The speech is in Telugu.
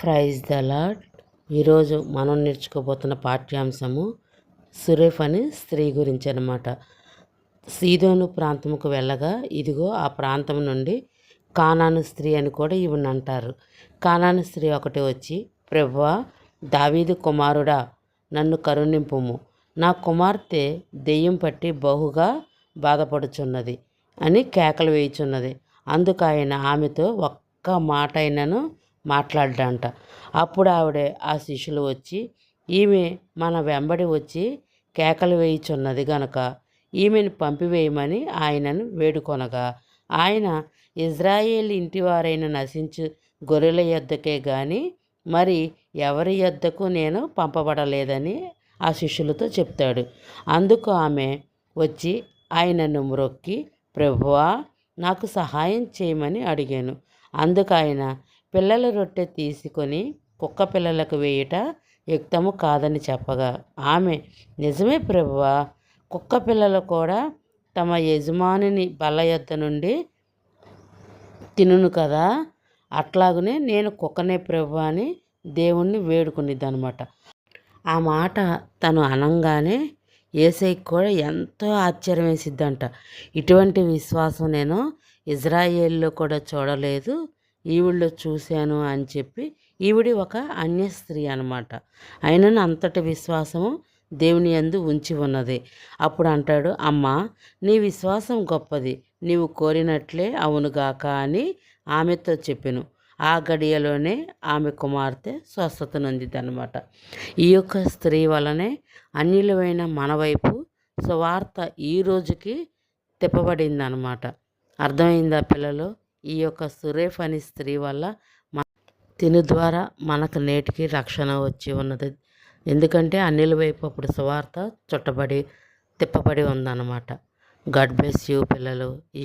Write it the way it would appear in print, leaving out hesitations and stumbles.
Praise the lord. ఈరోజు మనం నేర్చుకోబోతున్న పాఠ్యాంశము సురేఫ్ అనే స్త్రీ గురించి అన్నమాట. సీదోను ప్రాంతముకు వెళ్ళగా ఇదిగో ఆ ప్రాంతం నుండి కానాను స్త్రీ అని కూడా ఈవిని అంటారు. కానాను స్త్రీ ఒకటి వచ్చి, ప్రభువా, దావీదు కుమారుడా, నన్ను కరుణింపుము, నా కుమార్తె దెయ్యం పట్టి బహుగా బాధపడుచున్నది అని కేకలు వేయుచున్నది. అందుకు ఆయన ఆమెతో ఒక్క మాట అయినను మాట్లాడ్డంట. అప్పుడు ఆవిడే ఆ శిష్యులు వచ్చి, ఈమె మన వెంబడి వచ్చి కేకలు వేయుచున్నది గనుక ఈమెను పంపివేయమని ఆయనను వేడుకొనగా, ఆయన ఇజ్రాయేల్ ఇంటివారైన నశించు గొర్రెల యొద్దకే గాని మరి ఎవరి యొద్దకు నేను పంపబడలేదని ఆ శిష్యులతో చెప్తాడు. అందుకు ఆమె వచ్చి ఆయనను మ్రొక్కి, ప్రభువా, నాకు సహాయం చేయమని అడిగాను. అందుకు ఆయన, పిల్లల రొట్టె తీసుకొని కుక్క పిల్లలకు వేయుట యుక్తము కాదని చెప్పగా, ఆమె, నిజమే ప్రభువా, కుక్క పిల్లలు కూడా తమ యజమానిని బల్ల యొద్ద నుండి తినును కదా, అట్లాగనే నేను కుక్కనే ప్రభు అని దేవుణ్ణి వేడుకునిద్దనమాట. ఆ మాట తను అనంగానే యేసయ్యకి కూడా ఎంతో ఆశ్చర్యం వేసిద్దంట. ఇటువంటి విశ్వాసం నేను ఇజ్రాయేల్లో కూడా చూడలేదు, ఈవిడిలో చూశాను అని చెప్పి. ఈవిడి ఒక అన్య స్త్రీ అనమాట. అయినను అంతటి విశ్వాసము దేవుని యందు ఉంచి ఉన్నది. అప్పుడు అంటాడు, అమ్మా, నీ విశ్వాసం గొప్పది, నీవు కోరినట్లే అవునుగాక అని ఆమెతో చెప్పెను. ఆ గడియలోనే ఆమె కుమార్తె స్వస్థత నొందిదనమాట. ఈ యొక్క స్త్రీ వలనే అన్యులమైన మన వైపు సువార్త ఈ రోజుకి తిప్పబడిందనమాట. అర్థమైందా పిల్లలు? ఈ యొక్క సురేఫ్ అనే స్త్రీ వల్ల తిని ద్వారా మనకు నేటికి రక్షణ వచ్చి ఉన్నది. ఎందుకంటే అన్యుల వైపు అప్పుడు సువార్త తిప్పబడి ఉందన్నమాట. గాడ్ బ్లెస్ యూ పిల్లలు. ఈ